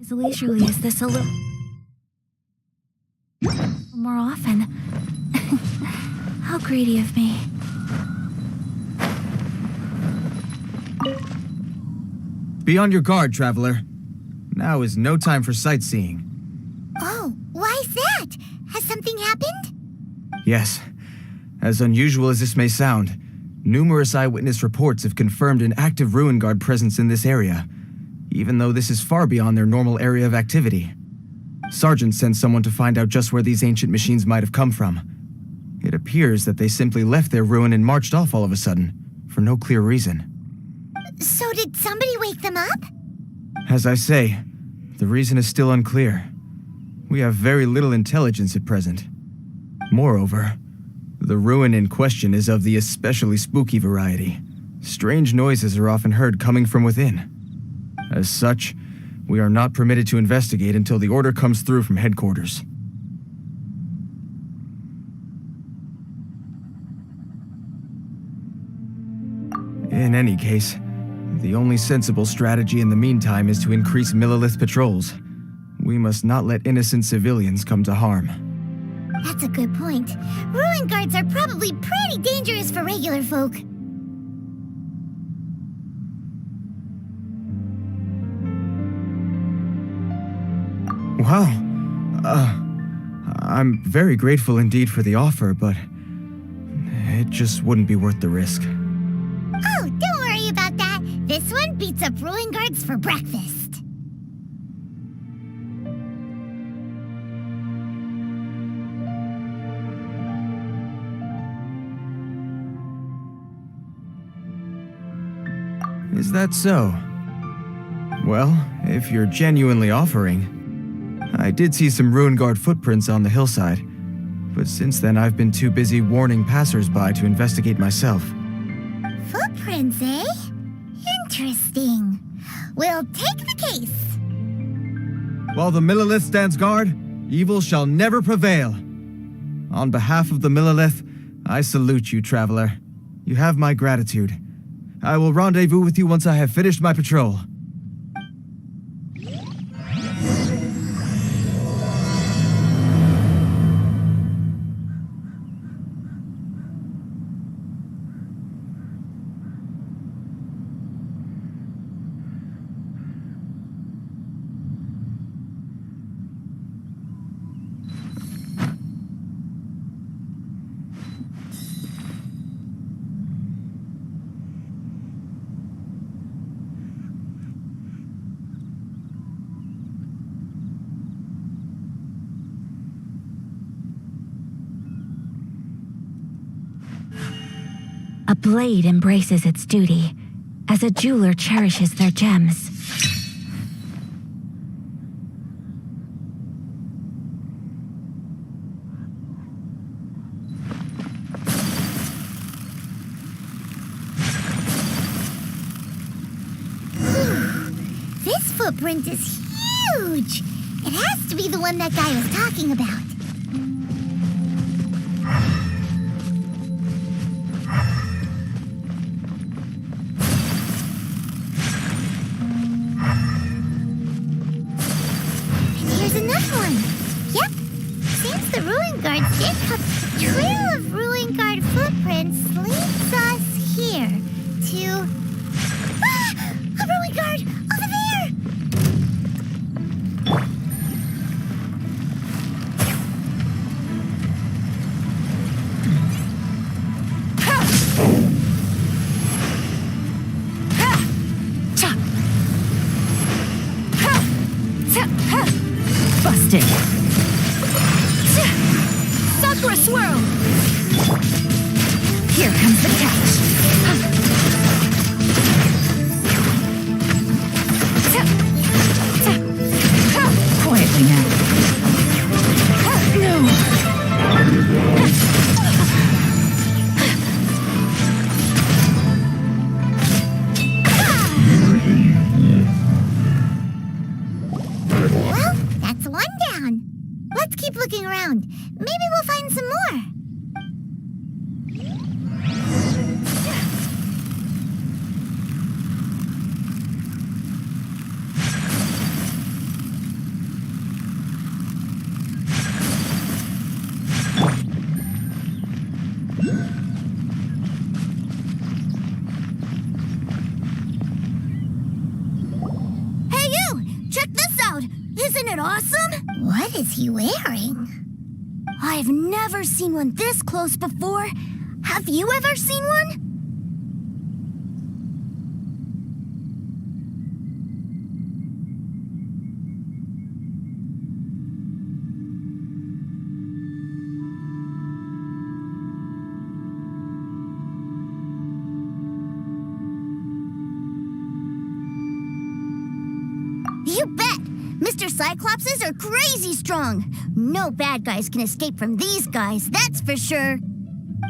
As leisurely as this a little more often. How greedy of me. Be on your guard, traveler. Now is no time for sightseeing. Oh, why's that? Has something happened? Yes. As unusual as this may sound, numerous eyewitness reports have confirmed an active Ruin Guard presence in this area, even though this is far beyond their normal area of activity. Sergeant sent someone to find out just where these ancient machines might have come from. It appears that they simply left their ruin and marched off all of a sudden, for no clear reason. So did somebody wake them up? As I say, the reason is still unclear. We have very little intelligence at present. Moreover, the ruin in question is of the especially spooky variety. Strange noises are often heard coming from within. As such, we are not permitted to investigate until the order comes through from headquarters. In any case, the only sensible strategy in the meantime is to increase Millilith patrols. We must not let innocent civilians come to harm. That's a good point. Ruin guards are probably pretty dangerous for regular folk. Wow. I'm very grateful indeed for the offer, but it just wouldn't be worth the risk. Oh, don't worry about that. This one beats up ruin guards for breakfast. Is that so? Well, if you're genuinely offering, I did see some Ruin Guard footprints on the hillside, but since then I've been too busy warning passers-by to investigate myself. Footprints, eh? Interesting. We'll take the case. While the Millilith stands guard, evil shall never prevail. On behalf of the Millilith, I salute you, traveler. You have my gratitude. I will rendezvous with you once I have finished my patrol. A blade embraces its duty, as a jeweler cherishes their gems. This footprint is huge. It has to be the one that guy was talking about. Trail of Ruin Guard footprints leads us here to... Ah! A Ruin Guard! Over there! Busted! Sakura swirl! Here comes the catch. Quietly now. No! Well, that's one down. Let's keep looking around. Maybe we'll find some more. Isn't it awesome? What is he wearing? I've never seen one this close before. Have you ever seen one? You bet! Mr. Cyclopses are crazy strong. No bad guys can escape from these guys, that's for sure.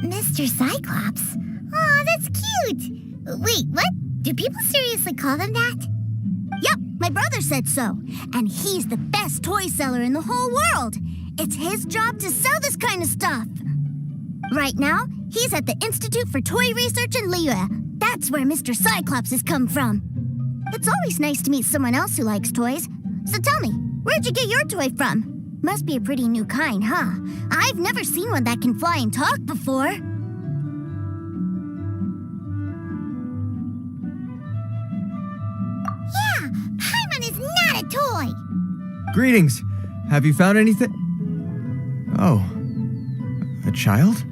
Mr. Cyclops? Aw, that's cute. Wait, what? Do people seriously call them that? Yep, my brother said so. And he's the best toy seller in the whole world. It's his job to sell this kind of stuff. Right now, he's at the Institute for Toy Research in Liyue. That's where Mr. Cyclops has come from. It's always nice to meet someone else who likes toys. So tell me, where'd you get your toy from? Must be a pretty new kind, huh? I've never seen one that can fly and talk before. Yeah, Paimon is not a toy. Greetings. Have you found anything? Oh. A child?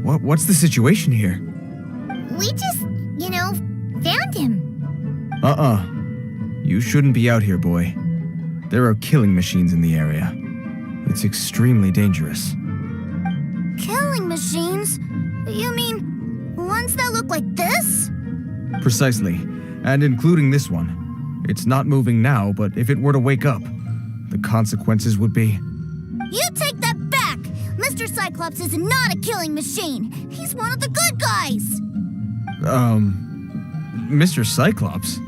What's the situation here? We just, found him. You shouldn't be out here, boy. There are killing machines in the area. It's extremely dangerous. Killing machines? You mean ones that look like this? Precisely. And including this one. It's not moving now, but if it were to wake up, the consequences would be... You take that back! Mr. Cyclops is not a killing machine. He's one of the good guys. Mr. Cyclops?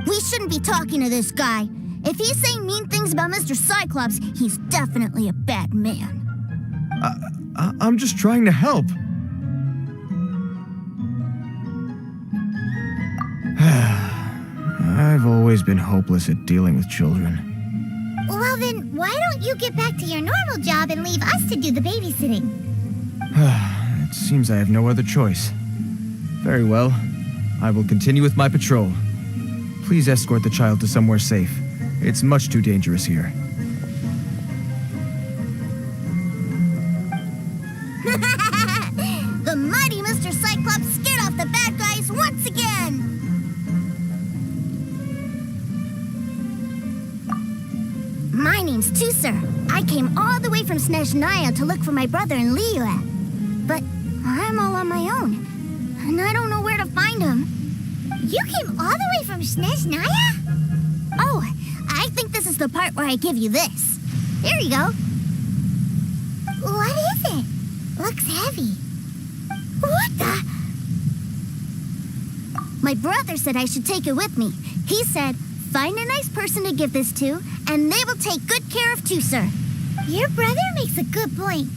We shouldn't be talking to this guy. If he's saying mean things about Mr. Cyclops, he's definitely a bad man. I'm just trying to help. I've always been hopeless at dealing with children. Well then, why don't you get back to your normal job and leave us to do the babysitting? It seems I have no other choice. Very well. I will continue with my patrol. Please escort the child to somewhere safe. It's much too dangerous here. The mighty Mr. Cyclops scared off the bad guys once again! My name's Tusser. I came all the way from Snezhnaya to look for my brother in Liyue. But I'm all on my own, and I don't know where to find him. You came all the way from Snezhnaya? Oh, I think this is the part where I give you this. Here you go. What is it? Looks heavy. What the? My brother said I should take it with me. He said, find a nice person to give this to, and they will take good care of Tusser. Your brother makes a good point.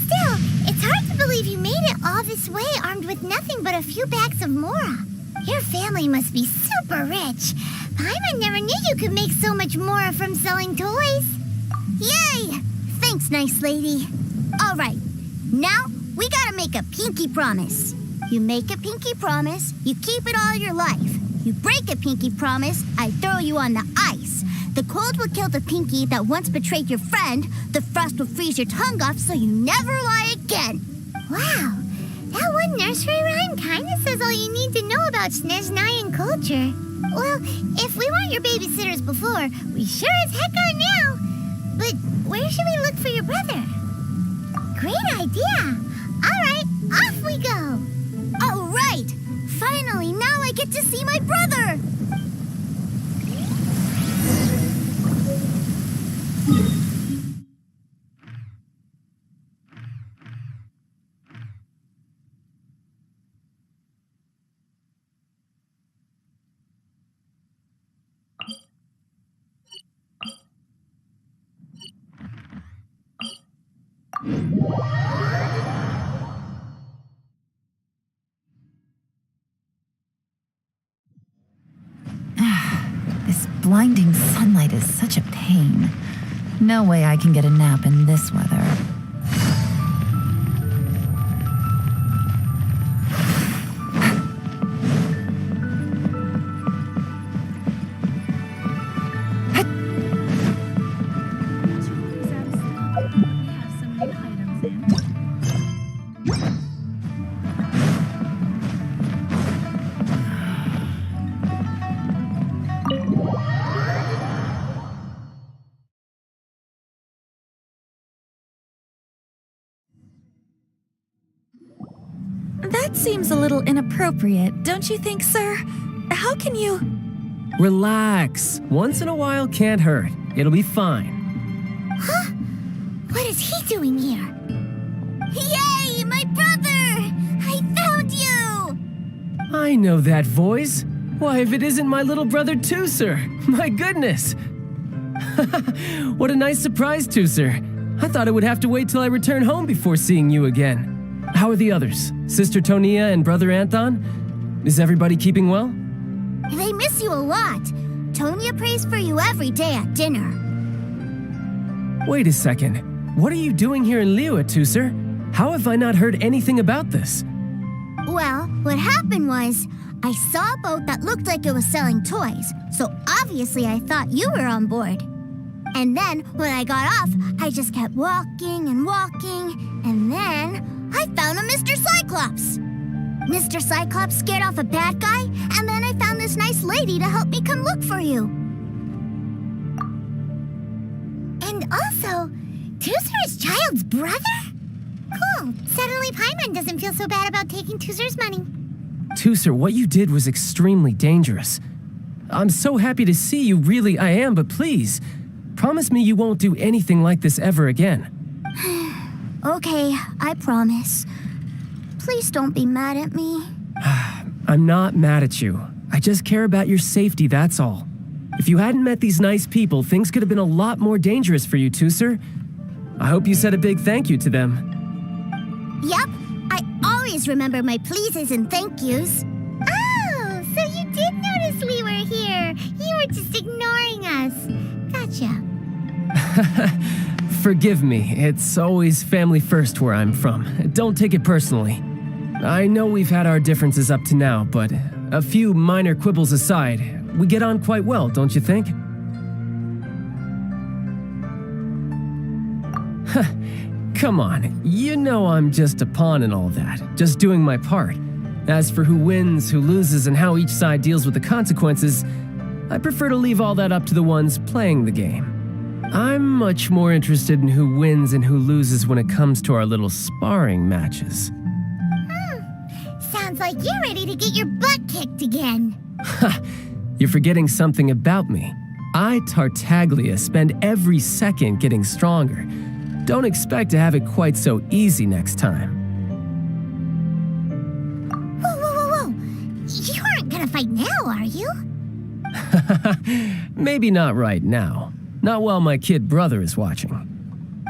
Still, it's hard to believe you made it all this way armed with nothing but a few bags of Mora. Your family must be super rich. Paimon never knew you could make so much Mora from selling toys. Yay! Thanks, nice lady. All right, now we gotta make a pinky promise. You make a pinky promise, you keep it all your life. You break a pinky promise, I throw you on the ice. The cold will kill the pinky that once betrayed your friend. The frost will freeze your tongue off so you never lie again. Wow, that one nursery rhyme kind of says all you need to know about Snezhnayan culture. Well, if we weren't your babysitters before, we sure as heck are now. But where should we look for your brother? Great idea. All right, off we go. All right, finally, now I get to see my brother. This blinding sunlight is such a pain. No way I can get a nap in this weather. That seems a little inappropriate, don't you think, sir? How can you... Relax. Once in a while can't hurt. It'll be fine. Huh? What is he doing here? Yay, my brother! I found you! I know that voice. Why, if it isn't my little brother Tooser. My goodness. What a nice surprise, Tooser. I thought I would have to wait till I return home before seeing you again. How are the others? Sister Tonia and Brother Anthon? Is everybody keeping well? They miss you a lot. Tonya prays for you every day at dinner. Wait a second. What are you doing here in Liyue, Tooser? How have I not heard anything about this? Well, what happened was, I saw a boat that looked like it was selling toys, so obviously I thought you were on board. And then, when I got off, I just kept walking and walking, and then I found a Mr. Cyclops. Mr. Cyclops scared off a bad guy, and then I found this nice lady to help me come look for you. And also, Tooser is Child's brother? Cool. Suddenly Paimon doesn't feel so bad about taking Tooser's money. Tooser, what you did was extremely dangerous. I'm so happy to see you, really I am, but please, promise me you won't do anything like this ever again. Okay, I promise. Please don't be mad at me. I'm not mad at you. I just care about your safety, that's all. If you hadn't met these nice people, things could have been a lot more dangerous for you, Tooser. I hope you said a big thank you to them. Yep, I always remember my pleases and thank yous. Oh, so you did notice we were here. You were just ignoring us. Gotcha. Forgive me, it's always family first where I'm from. Don't take it personally. I know we've had our differences up to now, but a few minor quibbles aside, we get on quite well, don't you think? Come on, you know I'm just a pawn in all that, just doing my part. As for who wins, who loses, and how each side deals with the consequences, I prefer to leave all that up to the ones playing the game. I'm much more interested in who wins and who loses when it comes to our little sparring matches. Sounds like you're ready to get your butt kicked again. Ha! You're forgetting something about me. I, Tartaglia, spend every second getting stronger. Don't expect to have it quite so easy next time. Whoa. You aren't gonna fight now, are you? Maybe not right now. Not while my kid brother is watching.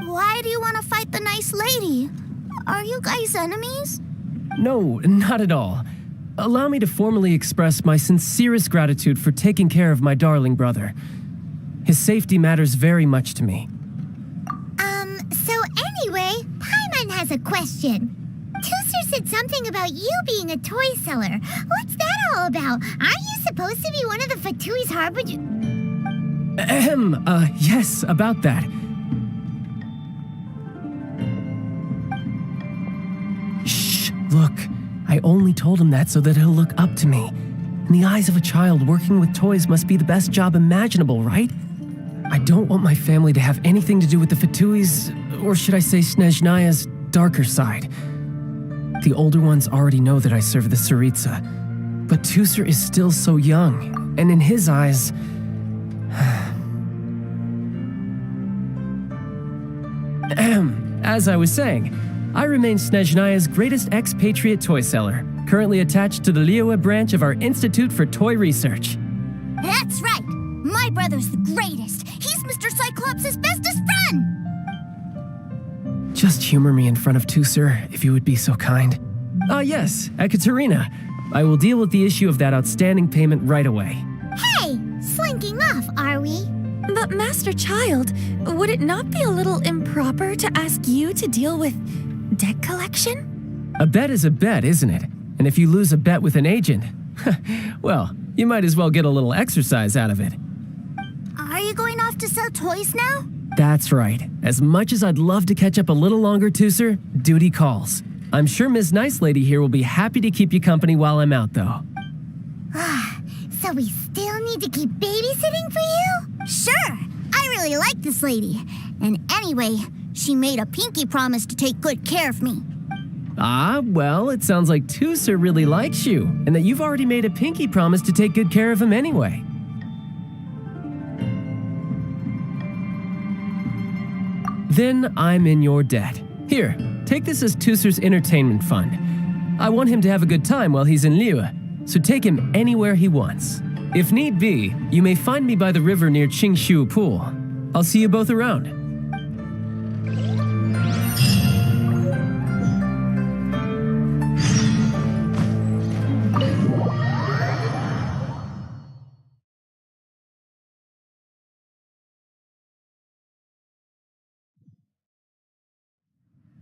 Why do you want to fight the nice lady? Are you guys enemies? No, not at all. Allow me to formally express my sincerest gratitude for taking care of my darling brother. His safety matters very much to me. So anyway, Paimon has a question. Tooser said something about you being a toy seller. What's that all about? Aren't you supposed to be one of the Fatui's harbinger? Yes, about that. Shh, look. I only told him that so that he'll look up to me. In the eyes of a child, working with toys must be the best job imaginable, right? I don't want my family to have anything to do with the Fatui's, or should I say Snezhnaya's, darker side. The older ones already know that I serve the Tsaritsa, but Tooser is still so young, and in his eyes... As I was saying, I remain Snezhnaya's greatest expatriate toy seller, currently attached to the Liyue branch of our Institute for Toy Research. That's right! My brother's the greatest! He's Mr. Cyclops' bestest friend! Just humor me in front of Tooser, if you would be so kind. Yes, Ekaterina. I will deal with the issue of that outstanding payment right away. Hey! Slinking off, are we? But Master Child, would it not be a little improper to ask you to deal with debt collection? A bet is a bet, isn't it? And if you lose a bet with an agent, well, you might as well get a little exercise out of it. Are you going off to sell toys now? That's right. As much as I'd love to catch up a little longer, Tooser, duty calls. I'm sure Miss Nice Lady here will be happy to keep you company while I'm out, though. So we still need to keep babysitting for you? Sure! I really like this lady. And anyway, she made a pinky promise to take good care of me. Ah, well, it sounds like Tusser really likes you, and that you've already made a pinky promise to take good care of him anyway. Then I'm in your debt. Here, take this as Tusser's entertainment fund. I want him to have a good time while he's in Liyue, so take him anywhere he wants. If need be, you may find me by the river near Qingshu Pool. I'll see you both around.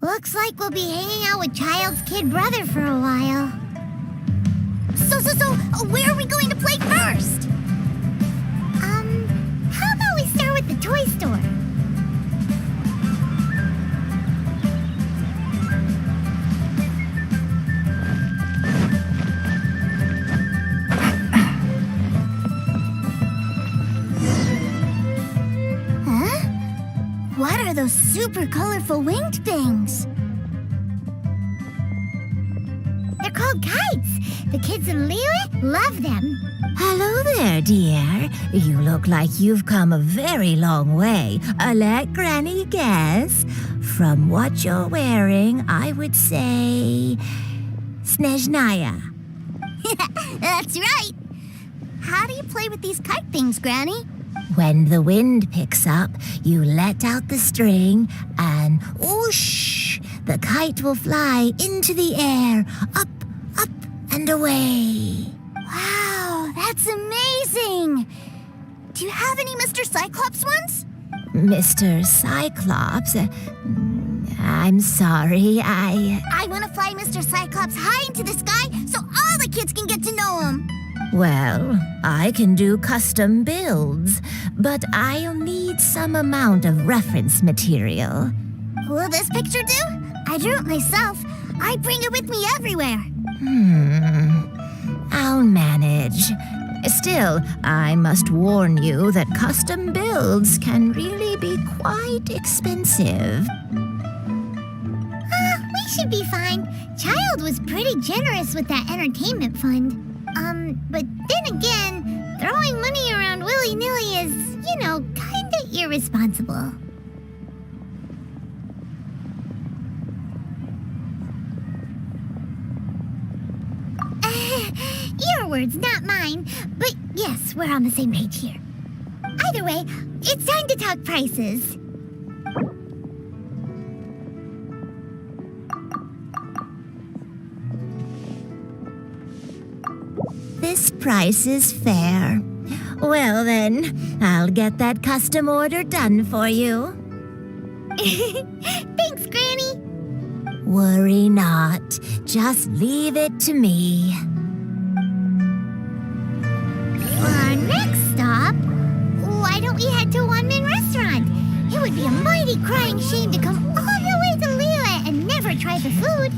Looks like we'll be hanging out with Child's kid brother for a while. So, where are we going to play first? How about we start with the toy store? Huh? What are those super colorful winged things? They're called kites. The kids in Liyue love them. Hello there, dear. You look like you've come a very long way. Let Granny guess. From what you're wearing, I would say... Snezhnaya. That's right. How do you play with these kite things, Granny? When the wind picks up, you let out the string and whoosh! The kite will fly into the air, up, and away. Wow, that's amazing! Do you have any Mr. Cyclops ones? Mr. Cyclops? I'm sorry, I want to fly Mr. Cyclops high into the sky so all the kids can get to know him. Well, I can do custom builds, but I'll need some amount of reference material. Will this picture do? I drew it myself. I bring it with me everywhere. I'll manage. Still, I must warn you that custom builds can really be quite expensive. We should be fine. Child was pretty generous with that entertainment fund. But then again, throwing money around willy-nilly is, kinda irresponsible. Your words, not mine. But yes, we're on the same page here. Either way, it's time to talk prices. This price is fair. Well then, I'll get that custom order done for you. Thanks, Granny. Worry not. Just leave it to me. For our next stop, why don't we head to a one-man restaurant? It would be a mighty crying shame to come all the way to Liyue and never try the food.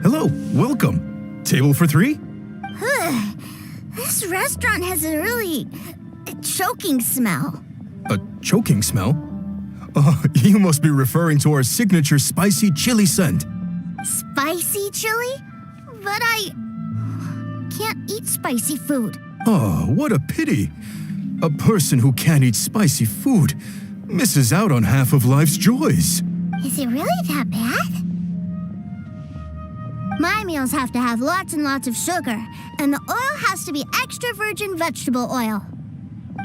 Hello, welcome. Table for three? This restaurant has a really choking smell. A choking smell? You must be referring to our signature spicy chili scent. Spicy chili? But I can't eat spicy food. Oh, what a pity. A person who can't eat spicy food misses out on half of life's joys. Is it really that bad? My meals have to have lots and lots of sugar, and the oil has to be extra virgin vegetable oil.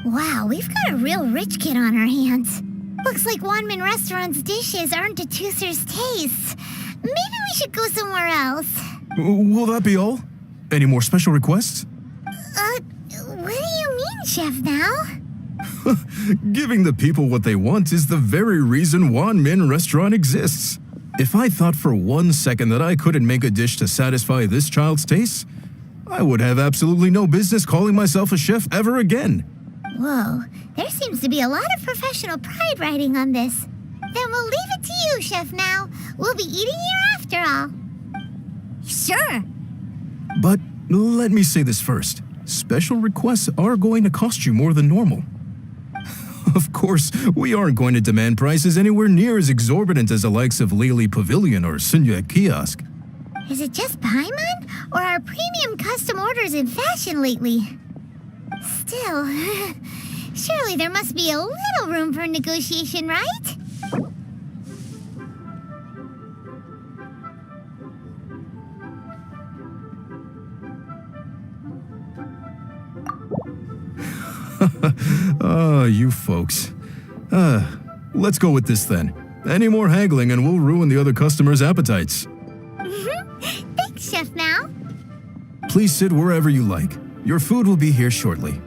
Wow, we've got a real rich kid on our hands. Looks like Wanmin Restaurant's dishes aren't to Tusser's taste. Maybe we should go somewhere else. Will that be all? Any more special requests? What do you mean, Chef Now? Giving the people what they want is the very reason Wanmin Restaurant exists. If I thought for 1 second that I couldn't make a dish to satisfy this child's taste, I would have absolutely no business calling myself a chef ever again. Whoa, there seems to be a lot of professional pride riding on this. Then we'll leave it to you, Chef Now. We'll be eating here after all. Sure. But Let me say this first. Special requests are going to cost you more than normal. Of course, we aren't going to demand prices anywhere near as exorbitant as the likes of Lily Pavilion or Sunya Kiosk. Is it just Paimon, or are premium custom orders in fashion lately? Still, surely there must be a little room for negotiation, right? You folks. Let's go with this then. Any more haggling and we'll ruin the other customers' appetites. Thanks, Chef Mal. Please sit wherever you like. Your food will be here shortly.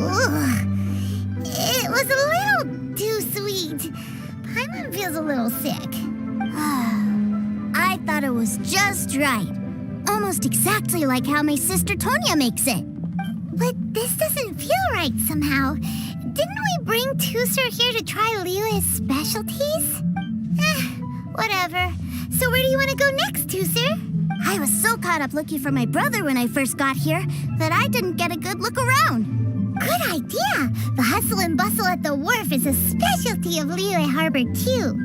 Ugh. It was a little too sweet. Paimon feels a little sick. I thought it was just right. Almost exactly like how my sister Tonya makes it. But this doesn't feel right somehow. Didn't we bring Tusser here to try Liyue's specialties? Whatever. So where do you want to go next, Tusser? I was so caught up looking for my brother when I first got here that I didn't get a good look around. Good idea! The hustle and bustle at the wharf is a specialty of Liyue Harbor, too.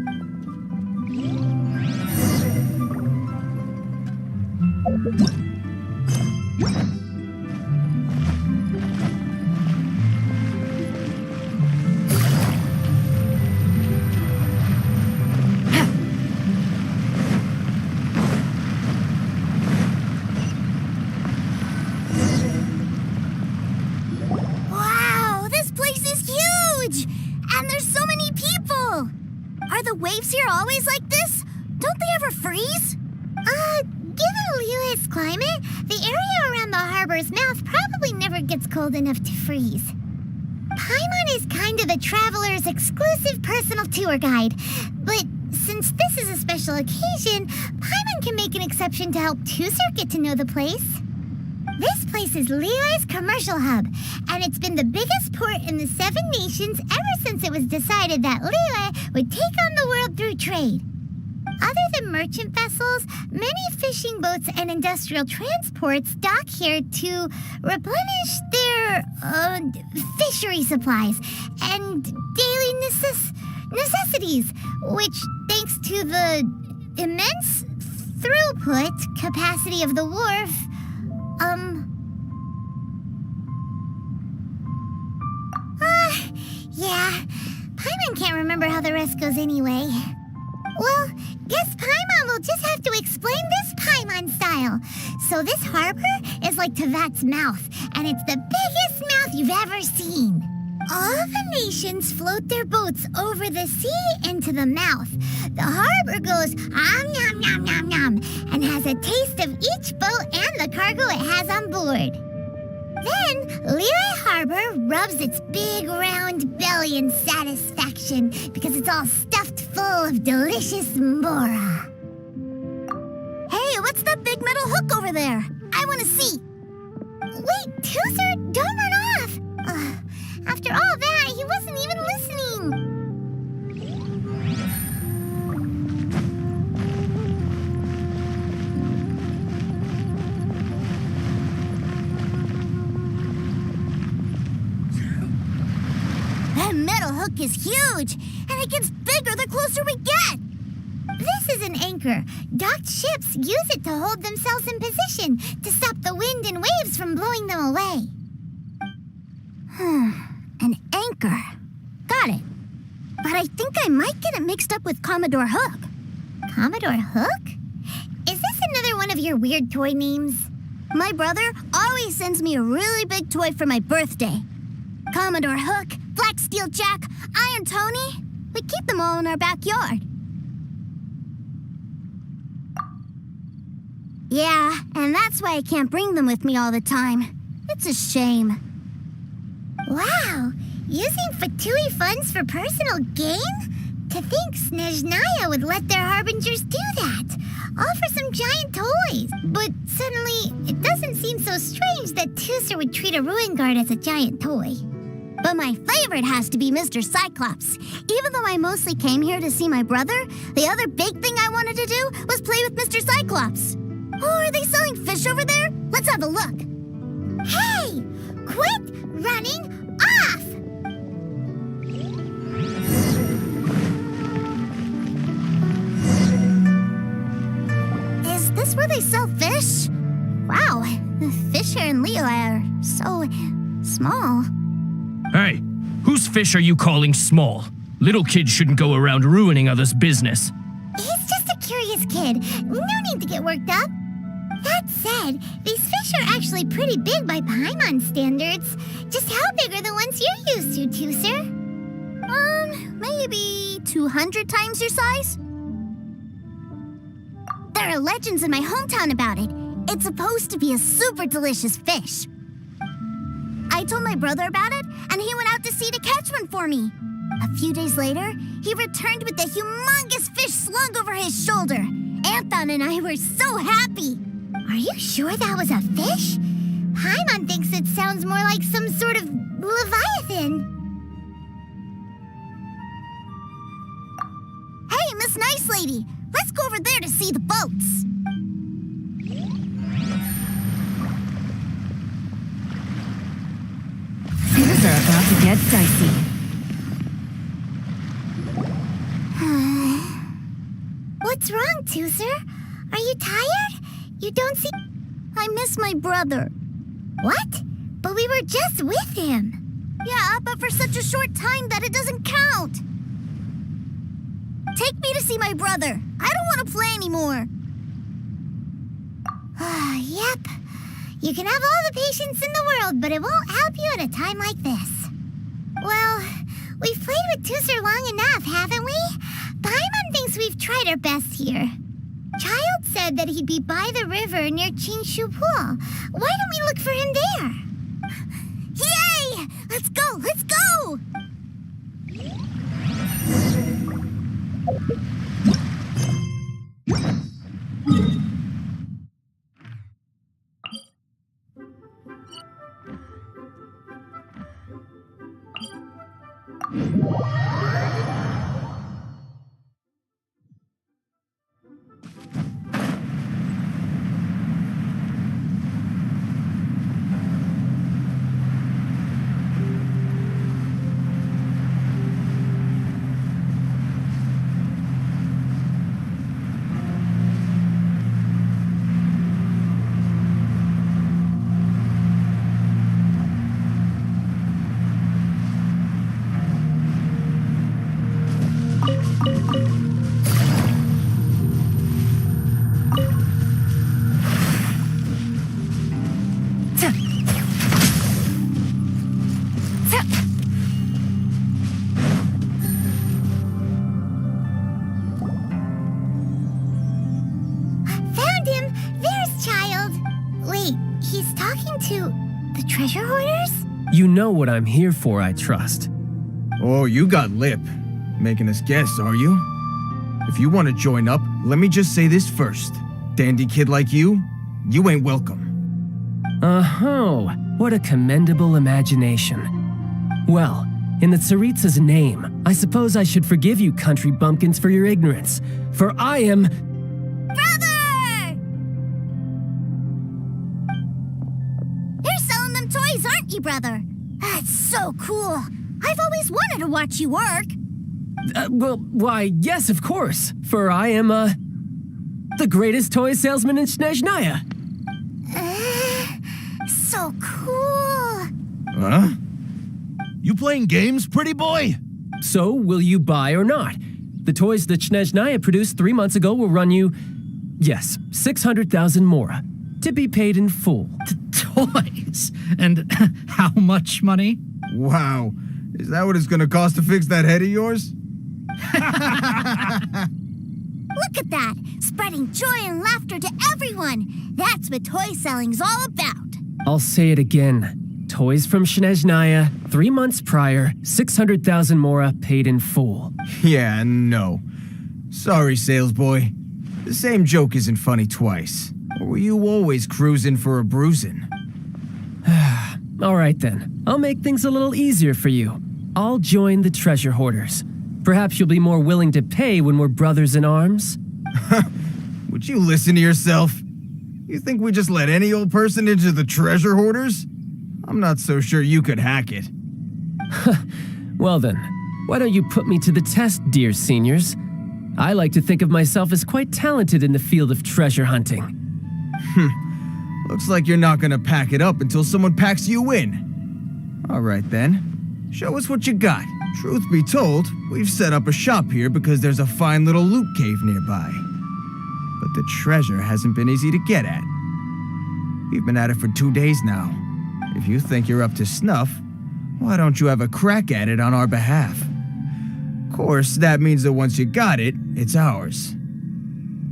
Wow, this place is huge! And there's so many people! Are the waves here always like this? Don't they ever freeze? Given Liyue's climate, the area around the harbor's mouth probably never gets cold enough to freeze. Paimon is kind of the traveler's exclusive personal tour guide, but since this is a special occasion, Paimon can make an exception to help Tusser get to know the place. This place is Liyue's commercial hub, and it's been the biggest port in the Seven Nations ever since it was decided that Liyue would take on the world through trade. Other than merchant vessels, many fishing boats and industrial transports dock here to replenish their fishery supplies and daily necessities, which, thanks to the immense throughput capacity of the wharf, yeah, Paimon can't remember how the rest goes anyway. Well, guess Paimon will just have to explain this Paimon style. So this harbor is like Tevat's mouth, and it's the biggest mouth you've ever seen. All the nations float their boats over the sea into the mouth. The harbor goes nom nom nom nom and has a taste of each boat and the cargo it has on board. Then, Liyue Harbor rubs its big round belly in satisfaction because it's all stuffed full of delicious mbora. Hey, what's that big metal hook over there? I want to see. Wait, Tusser, don't run off. After all that, he wasn't even listening. That metal hook is huge, and it gets bigger the closer we get. This is an anchor. Docked ships use it to hold themselves in position to stop the wind and waves from blowing them away. An anchor. Got it. But I think I might get it mixed up with Commodore Hook. Commodore Hook? Is this another one of your weird toy names? My brother always sends me a really big toy for my birthday. Commodore Hook, Black Steel Jack, Iron Tony. We keep them all in our backyard. Yeah, and that's why I can't bring them with me all the time. It's a shame. Wow, using Fatui funds for personal gain? To think Snezhnaya would let their harbingers do that. All for some giant toys. But suddenly, it doesn't seem so strange that Tusser would treat a ruin guard as a giant toy. But my favorite has to be Mr. Cyclops. Even though I mostly came here to see my brother, the other big thing I wanted to do was play with Mr. Cyclops. Oh, are they selling fish over there? Let's have a look. Hey! Quit running off! Is this where they sell fish? Wow, the fish here in Leo are so small. Hey, whose fish are you calling small? Little kids shouldn't go around ruining others' business. He's just a curious kid. No need to get worked up. That said, these fish are actually pretty big by Paimon standards. Just how big are the ones you're used to, Tusser? Maybe 200 times your size? There are legends in my hometown about it. It's supposed to be a super delicious fish. I told my brother about it, and he went out to sea to catch one for me. A few days later, he returned with a humongous fish slung over his shoulder. Anton and I were so happy. Are you sure that was a fish? Paimon thinks it sounds more like some sort of leviathan. Hey, Miss Nice Lady, let's go over there to see the boats. Things are about to get dicey. What's wrong, Tusser? Are you tired? You don't see... I miss my brother. What? But we were just with him. Yeah, but for such a short time that it doesn't count. Take me to see my brother. I don't want to play anymore. Yep. You can have all the patience in the world, but it won't help you at a time like this. Well, we've played with Tusser long enough, haven't we? Paimon thinks we've tried our best here. Child said that he'd be by the river near Chingshu Pool. Why don't we look for him there? Yay! Let's go! Let's go! Treasure hoarders? You know what I'm here for, I trust. Oh, you got lip. Making us guess, are you? If you want to join up, let me just say this first. Dandy kid like you ain't welcome. Oh, what a commendable imagination. Well, in the Tsaritsa's name, I suppose I should forgive you country bumpkins for your ignorance, for I am... Brother! You're selling them toys, aren't you, brother? That's so cool. I've always wanted to watch you work. Why, yes, of course, for I am, the greatest toy salesman in Snezhnaya. So cool. Huh? You playing games, pretty boy? So, will you buy or not? The toys that Snezhnaya produced 3 months ago will run you, yes, 600,000 mora, to be paid in full. Toys? And how much money? Wow. Is that what it's gonna cost to fix that head of yours? Look at that! Spreading joy and laughter to everyone! That's what toy selling's all about! I'll say it again. Toys from Snezhnaya, 3 months prior, 600,000 mora paid in full. Yeah, no. Sorry, salesboy. The same joke isn't funny twice. Or were you always cruising for a bruising? All right then, I'll make things a little easier for you. I'll join the treasure hoarders. Perhaps you'll be more willing to pay when we're brothers in arms? Would you listen to yourself? You think we just let any old person into the treasure hoarders? I'm not so sure you could hack it. Well then, why don't you put me to the test, dear seniors? I like to think of myself as quite talented in the field of treasure hunting. Looks like you're not gonna pack it up until someone packs you in. All right then, show us what you got. Truth be told, we've set up a shop here because there's a fine little loot cave nearby. But the treasure hasn't been easy to get at. We've been at it for 2 days now. If you think you're up to snuff, why don't you have a crack at it on our behalf? Of course, that means that once you got it, it's ours.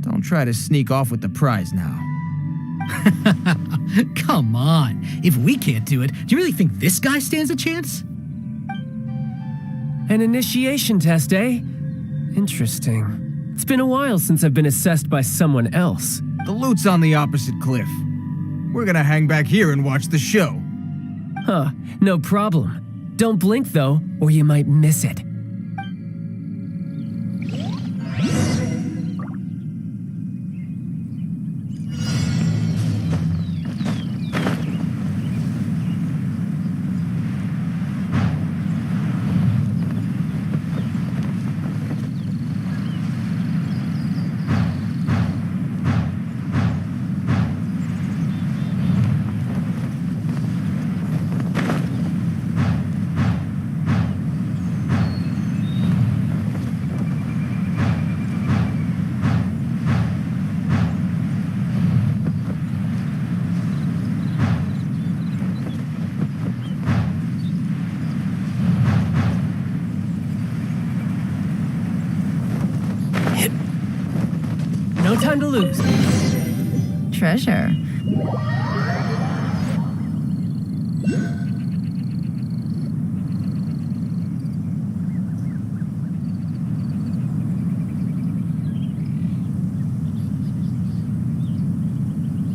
Don't try to sneak off with the prize now. Come on. If we can't do it, do you really think this guy stands a chance? An initiation test, eh? Interesting. It's been a while since I've been assessed by someone else. The loot's on the opposite cliff. We're gonna hang back here and watch the show. Huh, no problem. Don't blink though, or you might miss it. No time to lose. Treasure.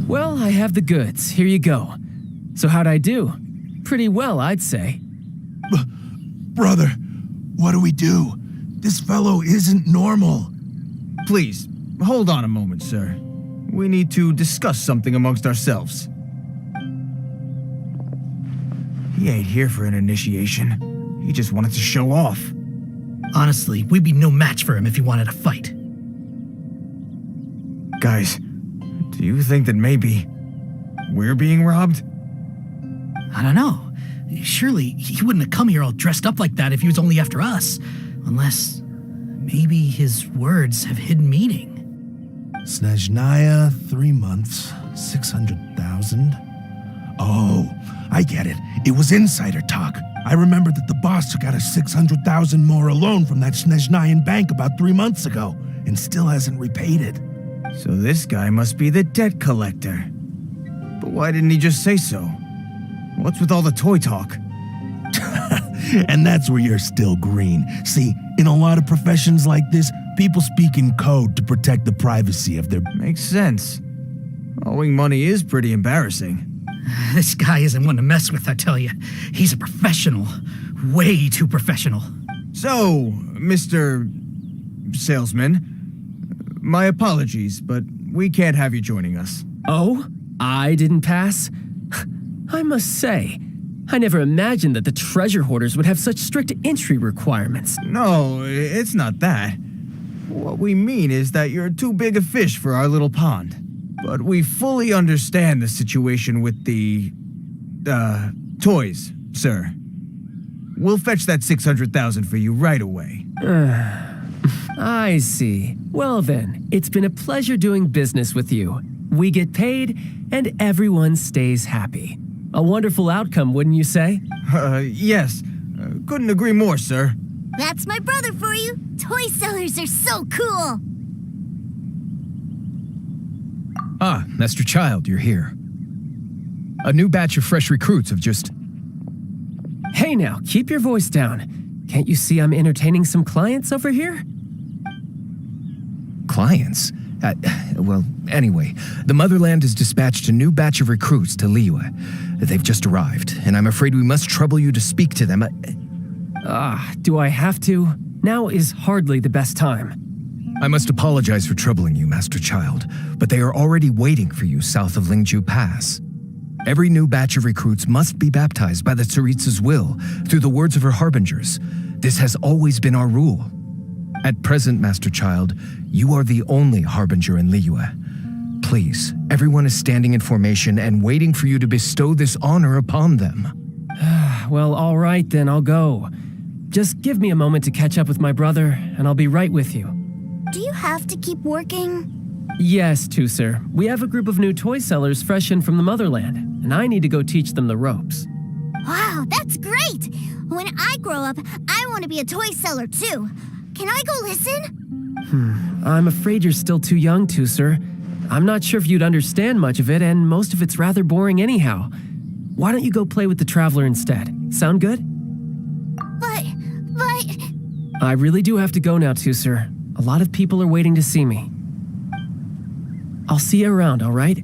Well, I have the goods. Here you go. So how'd I do? Pretty well, I'd say. Brother, what do we do? This fellow isn't normal. Please, hold on a moment, sir. We need to discuss something amongst ourselves. He ain't here for an initiation. He just wanted to show off. Honestly, we'd be no match for him if he wanted to fight. Guys, do you think that maybe we're being robbed? I don't know. Surely he wouldn't have come here all dressed up like that if he was only after us. Unless maybe his words have hidden meaning. Snezhnaya, 3 months, 600,000. Oh, I get it. It was insider talk. I remember that the boss took out a 600,000 more loan from that Snezhnayan bank about 3 months ago and still hasn't repaid it. So this guy must be the debt collector. But why didn't he just say so? What's with all the toy talk? And that's where you're still green. See, in a lot of professions like this, people speak in code to protect the privacy of their... Makes sense. Owing money is pretty embarrassing. This guy isn't one to mess with, I tell you. He's a professional. Way too professional. So, Mr. Salesman, my apologies, but we can't have you joining us. Oh? I didn't pass? I must say, I never imagined that the treasure hoarders would have such strict entry requirements. No, it's not that. What we mean is that you're too big a fish for our little pond. But we fully understand the situation with the, toys, sir. We'll fetch that 600,000 for you right away. I see. Well then, it's been a pleasure doing business with you. We get paid, and everyone stays happy. A wonderful outcome, wouldn't you say? Yes. Couldn't agree more, sir. That's my brother for you. Toy sellers are so cool. Ah, Master Child, you're here. A new batch of fresh recruits have just Hey now, keep your voice down. Can't you see I'm entertaining some clients over here? Clients? Well, anyway, the Motherland has dispatched a new batch of recruits to Liyue. They've just arrived, and I'm afraid we must trouble you to speak to them. Do I have to? Now is hardly the best time. I must apologize for troubling you, Master Child, but they are already waiting for you south of Lingju Pass. Every new batch of recruits must be baptized by the Tsaritsa's will through the words of her harbingers. This has always been our rule. At present, Master Child, you are the only harbinger in Liyue. Please, everyone is standing in formation and waiting for you to bestow this honor upon them. Well, all right then, I'll go. Just give me a moment to catch up with my brother, and I'll be right with you. Do you have to keep working? Yes, sir. We have a group of new toy sellers fresh in from the Motherland, and I need to go teach them the ropes. Wow, that's great! When I grow up, I want to be a toy seller too. Can I go listen? I'm afraid you're still too young, sir. I'm not sure if you'd understand much of it, and most of it's rather boring anyhow. Why don't you go play with the Traveler instead? Sound good? But... I really do have to go now, sir. A lot of people are waiting to see me. I'll see you around, all right?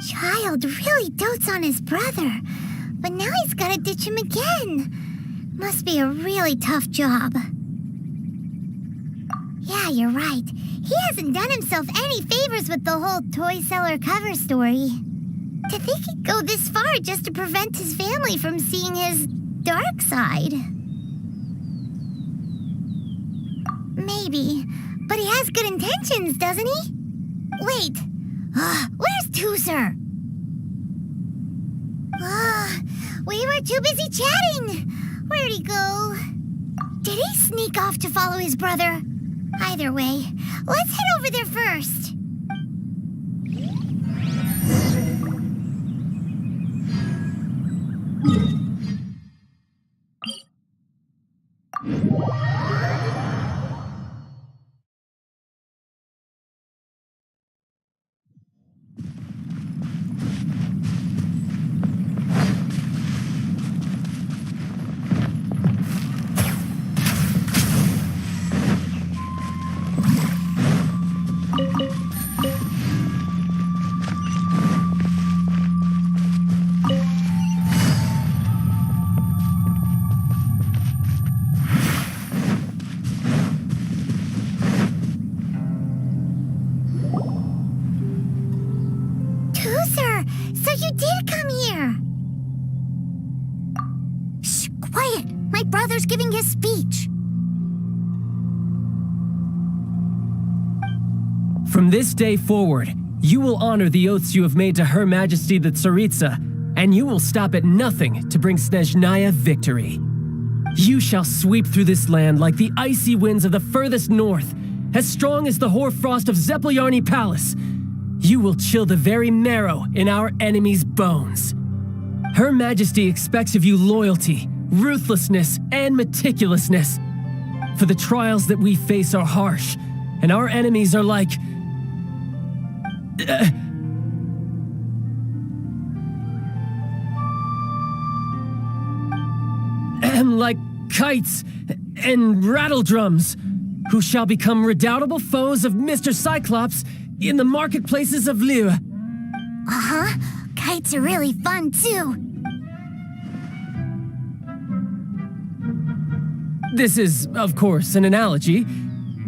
Child really dotes on his brother, but now he's gotta ditch him again. Must be a really tough job. Yeah, you're right. He hasn't done himself any favors with the whole toy seller cover story. To think he'd go this far just to prevent his family from seeing his dark side. Maybe, but he has good intentions, doesn't he? Wait, where's Tooser? We were too busy chatting. Where'd he go? Did he sneak off to follow his brother? Either way, let's head over there first. So you did come here! Shh, quiet! My brother's giving his speech. From this day forward, you will honor the oaths you have made to Her Majesty the Tsaritsa, and you will stop at nothing to bring Snezhnaya victory. You shall sweep through this land like the icy winds of the furthest north, as strong as the hoarfrost of Zepelyarny Palace. You will chill the very marrow in our enemies' bones. Her Majesty expects of you loyalty, ruthlessness, and meticulousness. For the trials that we face are harsh, and our enemies are like... like kites and rattledrums, who shall become redoubtable foes of Mr. Cyclops in the marketplaces of Liyue. Uh-huh. Kites are really fun, too. This is, of course, an analogy.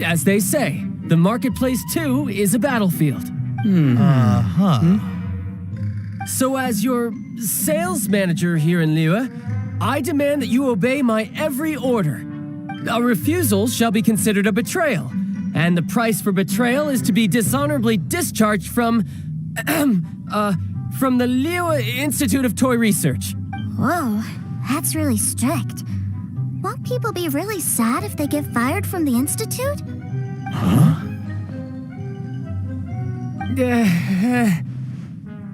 As they say, the marketplace, too, is a battlefield. So as your sales manager here in Liyue, I demand that you obey my every order. A refusal shall be considered a betrayal, and the price for betrayal is to be dishonorably discharged from the Liyue Institute of Toy Research. Whoa, that's really strict. Won't people be really sad if they get fired from the Institute?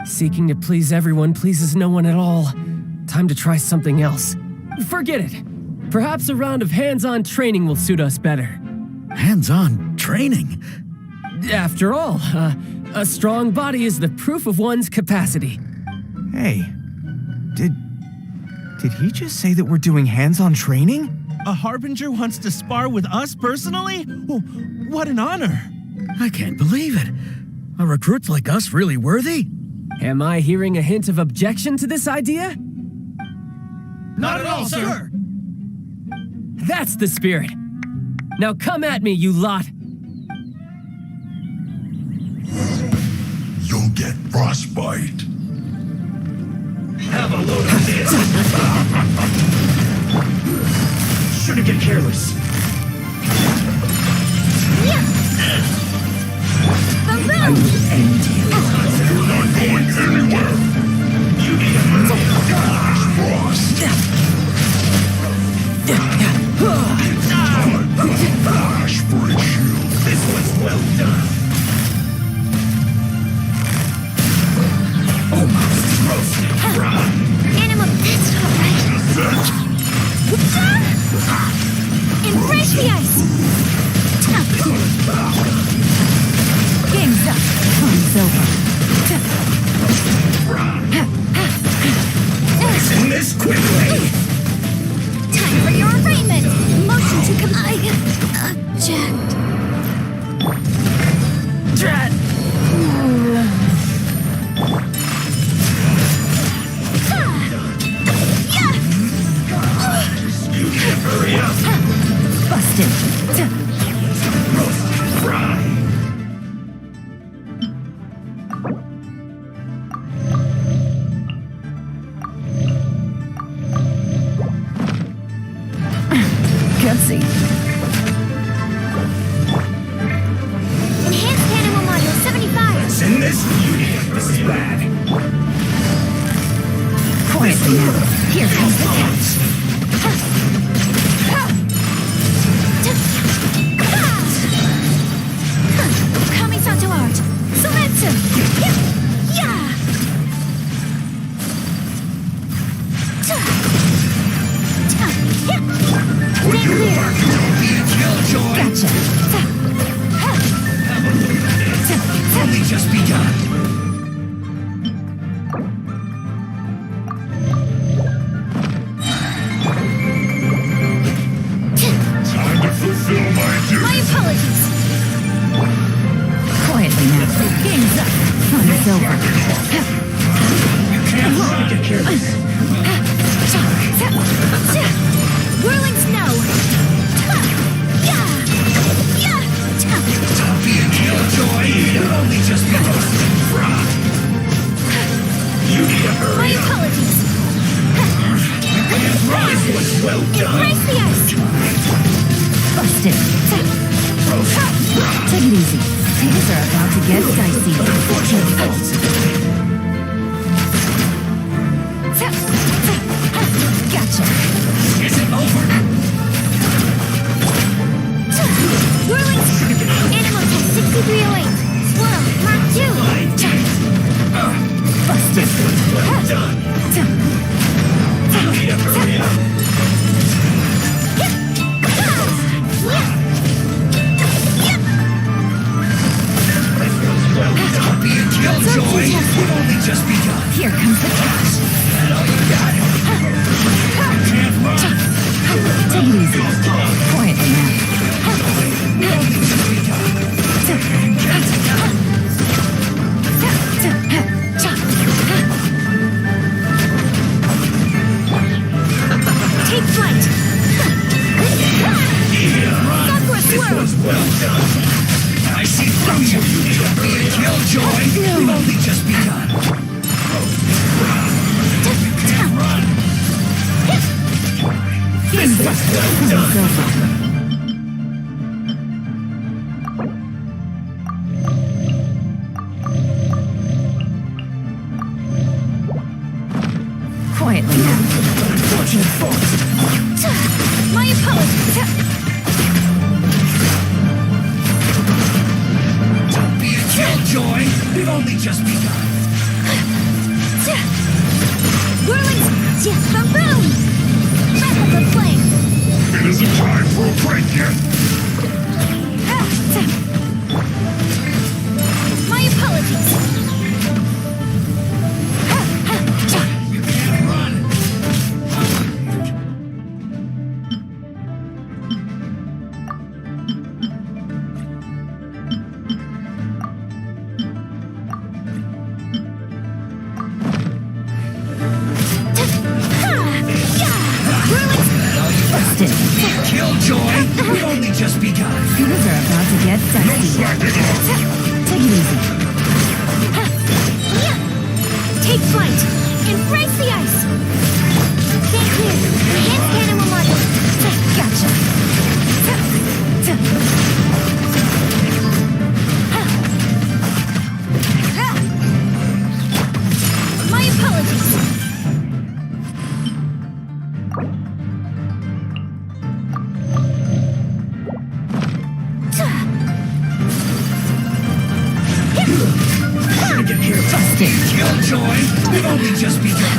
Seeking to please everyone pleases no one at all. Time to try something else. Forget it. Perhaps a round of hands-on training will suit us better. Hands-on training? After all, A strong body is the proof of one's capacity. Hey, did he just say that we're doing hands-on training? A Harbinger wants to spar with us personally? Well, what an honor. I can't believe it. Are recruits like us really worthy? Am I hearing a hint of objection to this idea? Not at all, sir. That's the spirit. Now come at me, you lot. You'll get frostbite. Have a load of this. Shouldn't get careless. I will end you. You're not going anywhere. You need a Frost. Flash for a shield. This was well done. Almost roasted. Run. Animal, that's not right. Embrace the ice. Game's up. Time's over. Listen this quickly. Time for your arraignment. Motion to comply. Object. Drat! You can't hurry up. Busted. Roast. Fry. Gutsy. Enhanced animal module 75. Send this. This is bad. Quietly now. Here comes the catch. Kamisato art. Sometsu. Yeah. Gotcha. Only just begun. Time to fulfill my duty. My apologies. Quietly now. Game's up. Time's over. You can't run. Get careless. Whirling snow. Don't be a killjoy. You've only just been roasted. Fry. You need to My hurry up. apologies. This was well done. Embrace the ice. Busted. Take it easy. Things are about to get dicey. Gotcha. Is it over? Whirling. Animal test 6308. Swirl. Mark 2. Busted. Well done. You need to hurry up. Don't be a killjoy. We've only just begun. Here comes the catch. And all you got it. Can't run. Take it easy. Quietly Take flight. Sakura This swirl. was well done. I see through you. You need to be a killjoy. We've only just begun. Can't run. This was well done. Quietly now. My apologies. Don't be a killjoy. We've only just begun. Whirling. Ba-boom. Wrap up the flame. It isn't time for a break yet. My apologies. Killjoy, we've only just begun. Things are about to get dicey. Take it easy. Take flight. Embrace the ice. Stay clear. Hand cannon will launch. Gotcha. My apologies. Get here. Busted. Killjoy, we've only just begun.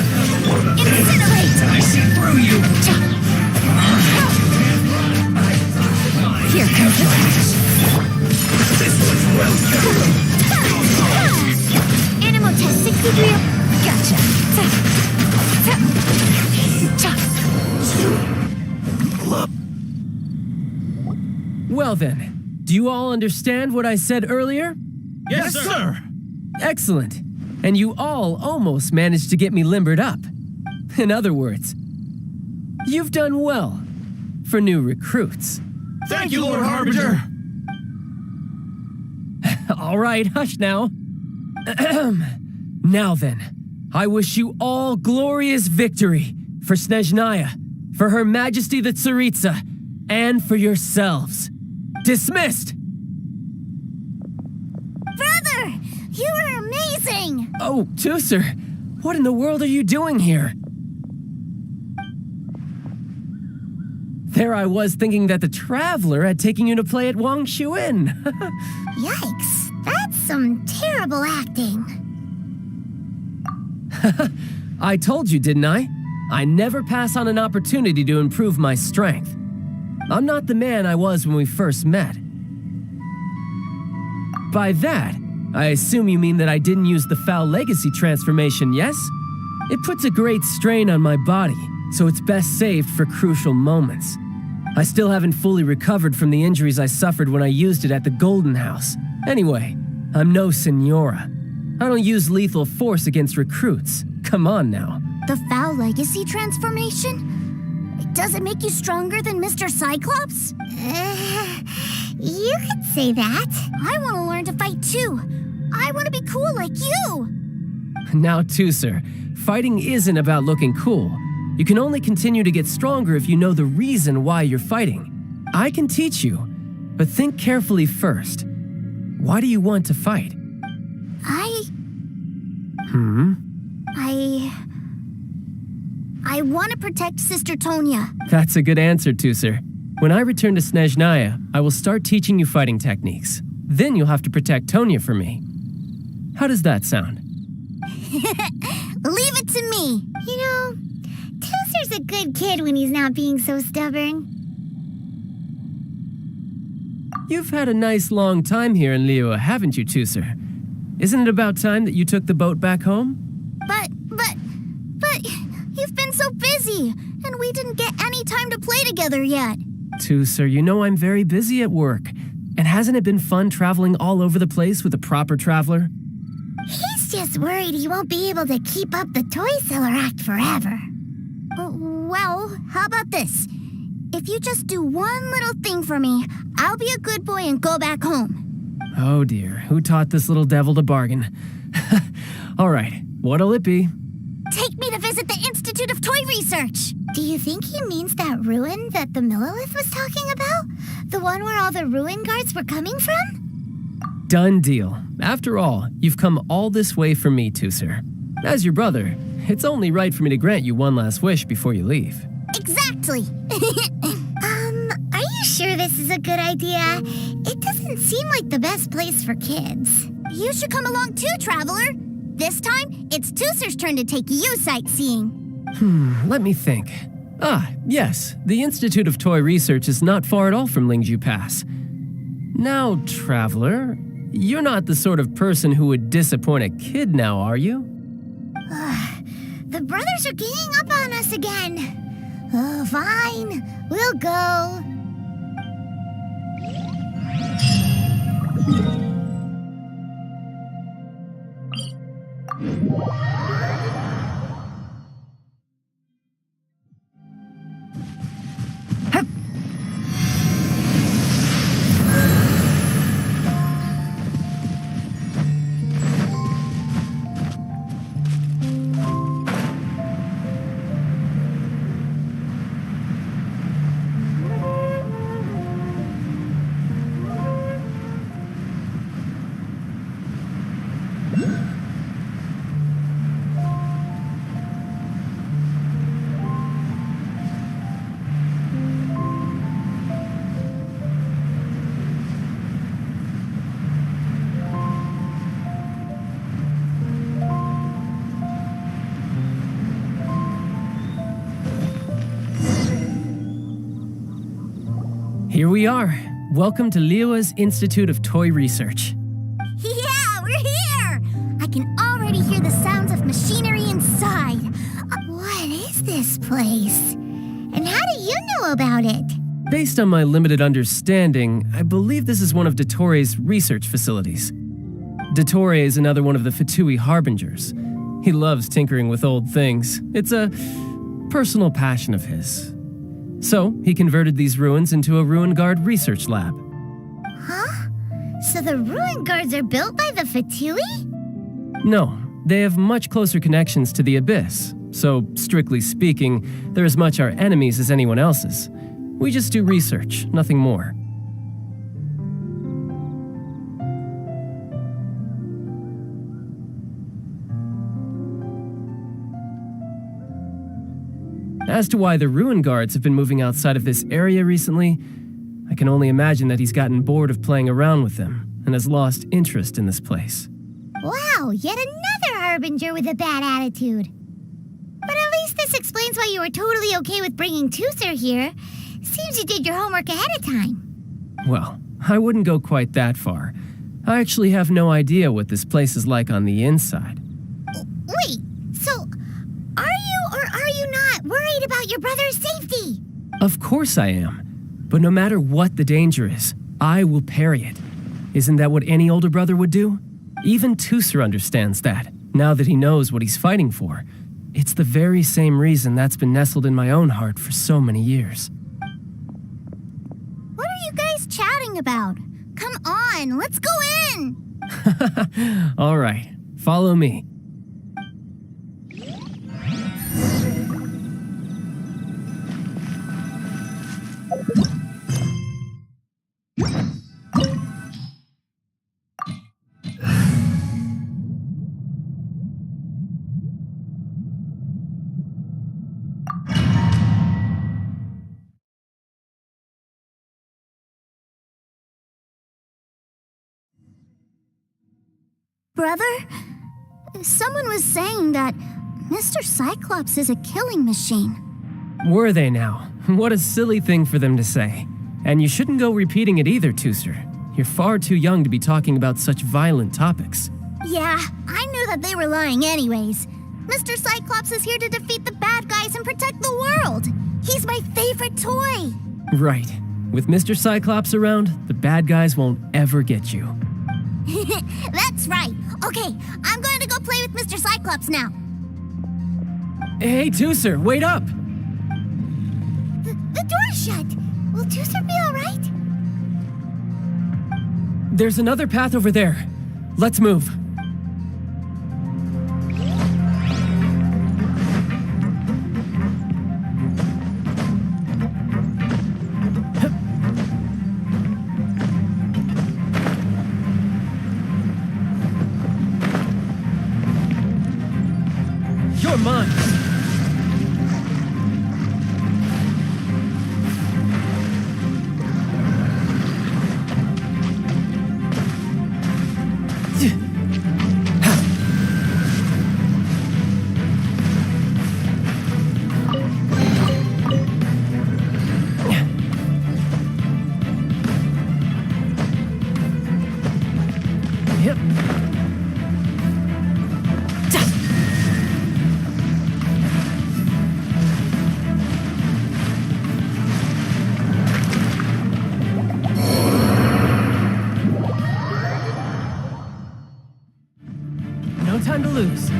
Incinerate. I see through you. Here comes the This was well done. Animal test 63. Gotcha. Well then, do you all understand what I said earlier? Yes, sir. Excellent. And you all almost managed to get me limbered up. In other words, you've done well for new recruits. Thank you, Lord Harbinger. All right, hush now. Now then, I wish you all glorious victory for Snezhnaya, for Her Majesty the Tsaritsa, and for yourselves. Dismissed! Brother, you are amazing. Oh, Tusser, what in the world are you doing here? There I was thinking that the Traveler had taken you to play at Wang Shuin. Yikes, that's some terrible acting. I told you, didn't I? I never pass on an opportunity to improve my strength. I'm not the man I was when we first met. By that, I assume you mean that I didn't use the Foul Legacy transformation, yes? It puts a great strain on my body, so it's best saved for crucial moments. I still haven't fully recovered from the injuries I suffered when I used it at the Golden House. Anyway, I'm no Senora. I don't use lethal force against recruits. Come on now. The Foul Legacy transformation? Does it make you stronger than Mr. Cyclops? You could say that. I want to learn to fight too. I want to be cool like you. Now, Tusser, fighting isn't about looking cool. You can only continue to get stronger if you know the reason why you're fighting. I can teach you, but think carefully first. Why do you want to fight? I want to protect Sister Tonya. That's a good answer, Tusser. When I return to Snezhnaya, I will start teaching you fighting techniques. Then you'll have to protect Tonya for me. How does that sound? Leave it to me. You know, Tusser's a good kid when he's not being so stubborn. You've had a nice long time here in Liyue, haven't you, Tusser? Isn't it about time that you took the boat back home? But, you've been so busy, and we didn't get any time to play together yet. Tusser, you know I'm very busy at work. And hasn't it been fun traveling all over the place with a proper traveler? He's just worried he won't be able to keep up the toy seller act forever. Well, how about this? If you just do one little thing for me, I'll be a good boy and go back home. Oh dear, who taught this little devil to bargain? All right, what'll it be? Take me to visit the Institute of Toy Research. Do you think he means that ruin that the Millilith was talking about? The one where all the ruin guards were coming from? Done deal. After all, you've come all this way for me, Tusser. As your brother, it's only right for me to grant you one last wish before you leave. Exactly. Are you sure this is a good idea? It doesn't seem like the best place for kids. You should come along too, Traveler. This time, it's Tusser's turn to take you sightseeing. Let me think. Ah, yes, the Institute of Toy Research is not far at all from Lingju Pass. Now, Traveler, you're not the sort of person who would disappoint a kid now, are you? The brothers are ganging up on us again. Oh, fine. We'll go. Here we are. Welcome to Liyue's Institute of Toy Research. Yeah, we're here! I can already hear the sounds of machinery inside. What is this place? And how do you know about it? Based on my limited understanding, I believe this is one of Dottoro's research facilities. Dottore is another one of the Fatui Harbingers. He loves tinkering with old things. It's a personal passion of his. So, he converted these ruins into a Ruin Guard research lab. Huh? So the ruin guards are built by the Fatui? No, they have much closer connections to the Abyss. So, strictly speaking, they're as much our enemies as anyone else's. We just do research, nothing more. As to why the Ruin Guards have been moving outside of this area recently, I can only imagine that he's gotten bored of playing around with them and has lost interest in this place. Wow, yet another Harbinger with a bad attitude. But at least this explains why you were totally okay with bringing Tooser here. Seems you did your homework ahead of time. Well, I wouldn't go quite that far. I actually have no idea what this place is like on the inside. Wait, so are you or are you not worried about your brother's safety? Of course I am. But no matter what the danger is, I will parry it. Isn't that what any older brother would do? Even Tooser understands that, now that he knows what he's fighting for. It's the very same reason that's been nestled in my own heart for so many years. What are you guys chatting about? Come on, let's go in! All right, follow me. Brother, someone was saying that Mr. Cyclops is a killing machine. Were they now? What a silly thing for them to say. And you shouldn't go repeating it either, Tooser. You're far too young to be talking about such violent topics. Yeah, I knew that they were lying anyways. Mr. Cyclops is here to defeat the bad guys and protect the world. He's my favorite toy. Right. With Mr. Cyclops around, the bad guys won't ever get you. That's right. Okay, I'm going to go play with Mr. Cyclops now. Hey, Tooser, wait up! The door's shut. Will Tooser be all right? There's another path over there. Let's move. You're mine. Yep. No time to lose.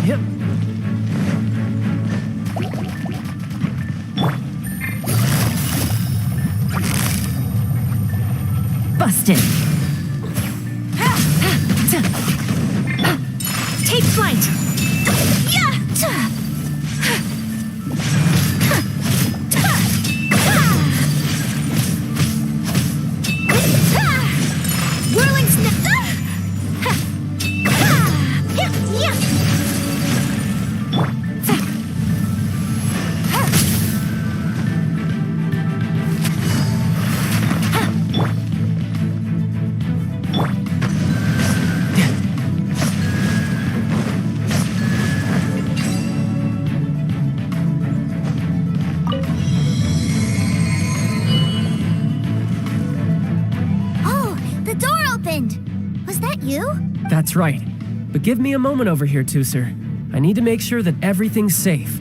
Yep. Busted. Take flight. Whirling snip. That's right. But give me a moment over here, Tusser. I need to make sure that everything's safe.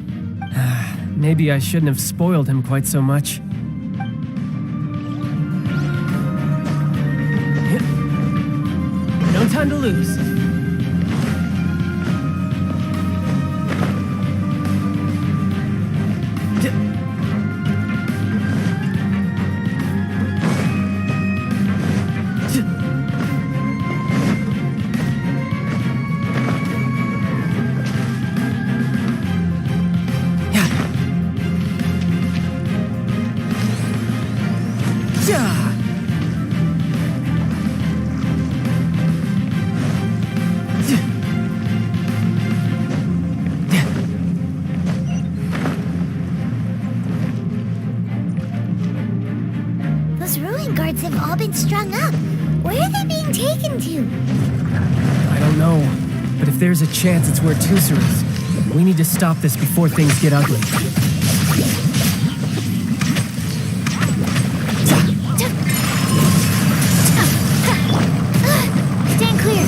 Maybe I shouldn't have spoiled him quite so much. No time to lose. Those ruin guards have all been strung up. Where are they being taken to? I don't know, but if there's a chance it's where Tusser is, we need to stop this before things get ugly. Stand clear.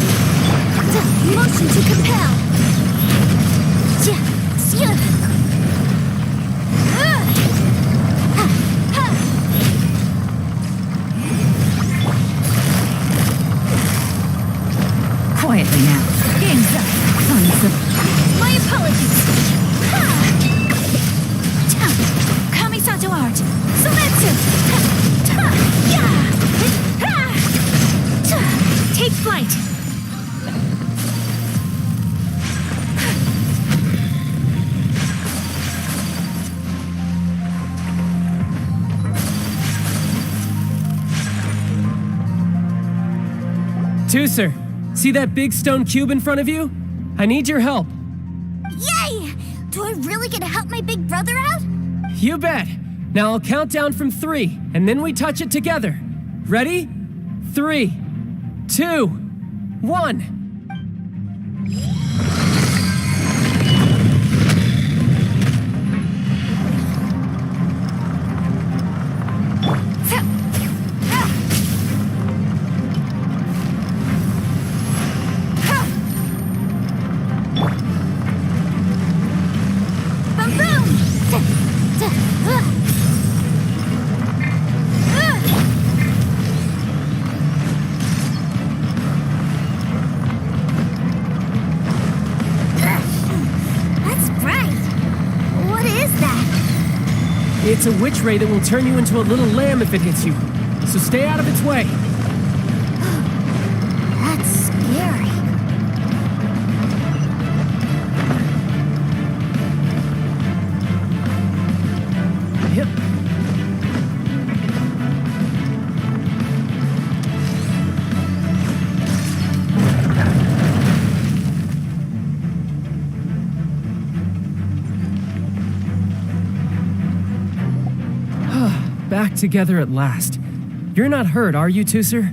Motion to compel. Quietly now. Game's up. Sons of... My apologies. Kamisato art. Sometsu. Take flight. Tusser, see that big stone cube in front of you? I need your help. Yay! Do I really get to help my big brother out? You bet. Now I'll count down from 3, and then we touch it together. Ready? 3, 2, 1. It's a witch ray that will turn you into a little lamb if it hits you. So stay out of its way. That's scary. Yep. Back together at last. You're not hurt, are you, Tusser?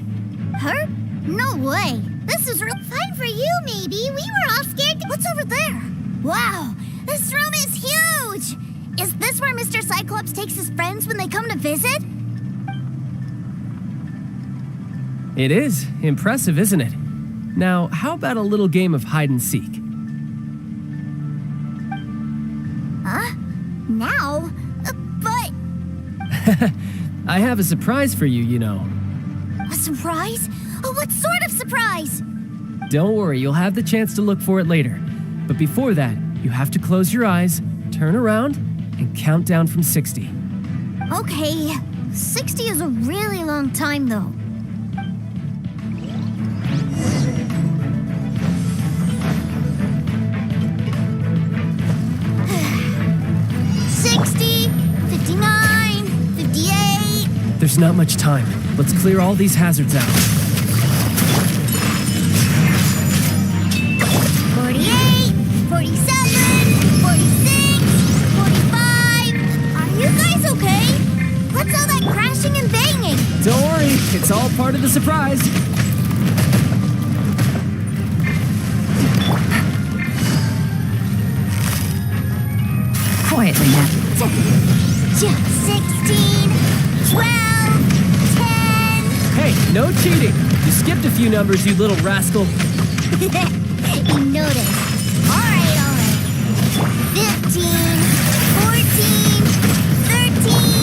Hurt? No way. This is real fun for you, maybe. We were all scared. What's over there? Wow, this room is huge. Is this where Mr. Cyclops takes his friends when they come to visit? It is. Impressive, isn't it? Now, how about a little game of hide and seek? Huh? Now? But... I have a surprise for you, you know. A surprise? Oh, what sort of surprise? Don't worry, you'll have the chance to look for it later. But before that, you have to close your eyes, turn around, and count down from 60. Okay, 60 is a really long time, though. 60, 59, 58. There's not much time. Let's clear all these hazards out. 48, 47, 46, 45. Are you guys okay? What's all that crashing and banging? Don't worry, it's all part of the surprise. Quietly now. 16, 12, 10. Hey, no cheating. You skipped a few numbers, you little rascal. You noticed. All right. 15, 14, 13.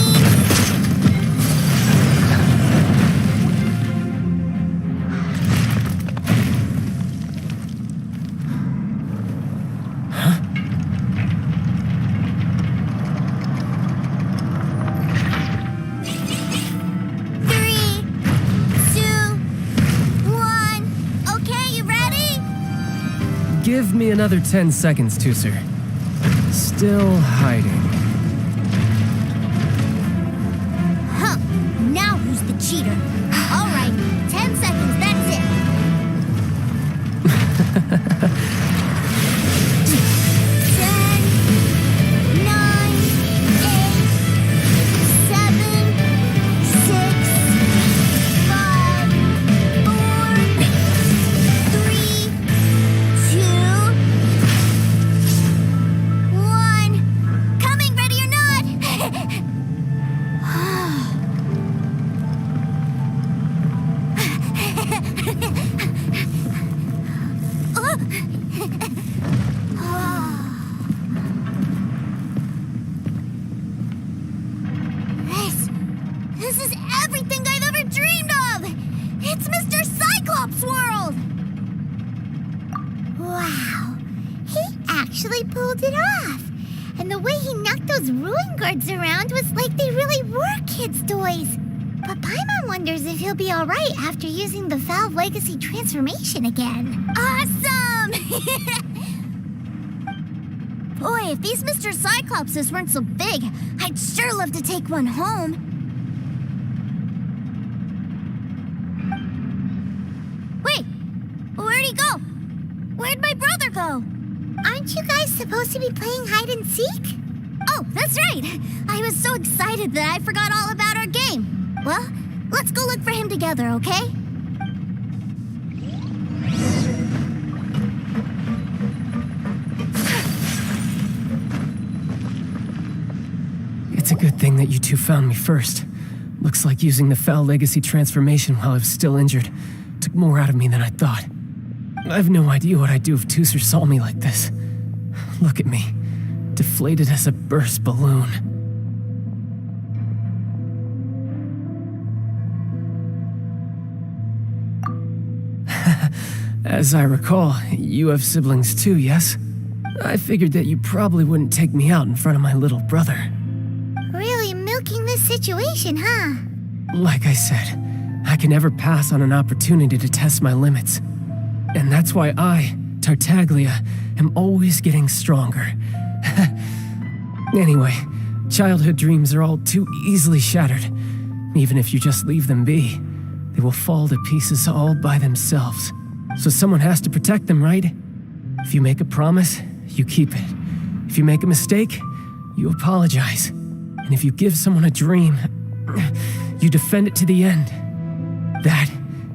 Give me another 10 seconds, Tooser. Still hiding. Huh. Now who's the cheater? All right, 10 seconds, that's it. 10, 9, 8, 7, 6, 5, 4, 3, 2, 1. Coming, ready or not? This is everything I've ever dreamed of! It's Mr. Cyclops' world! Wow, he actually pulled it off. And the way he knocked those ruin guards around was like they really were kids' toys. But Paimon wonders if he'll be alright after using the Valve Legacy transformation again. Awesome! Boy, if these Mr. Cyclopses weren't so big, I'd sure love to take one home. Wait, where'd he go? Where'd my brother go? Aren't you guys supposed to be playing hide and seek? Oh, that's right. I was so excited that I forgot all about our game. Well, let's go look for him together, okay? It's a good thing that you two found me first. Looks like using the Foul Legacy transformation while I was still injured took more out of me than I thought. I have no idea what I'd do if Tooser saw me like this. Look at me, deflated as a burst balloon. As I recall, you have siblings too, yes? I figured that you probably wouldn't take me out in front of my little brother. Really milking this situation, huh? Like I said, I can never pass on an opportunity to test my limits. And that's why I, Tartaglia, am always getting stronger. Anyway, childhood dreams are all too easily shattered. Even if you just leave them be, they will fall to pieces all by themselves. So someone has to protect them, right? If you make a promise, you keep it. If you make a mistake, you apologize. And if you give someone a dream, you defend it to the end. That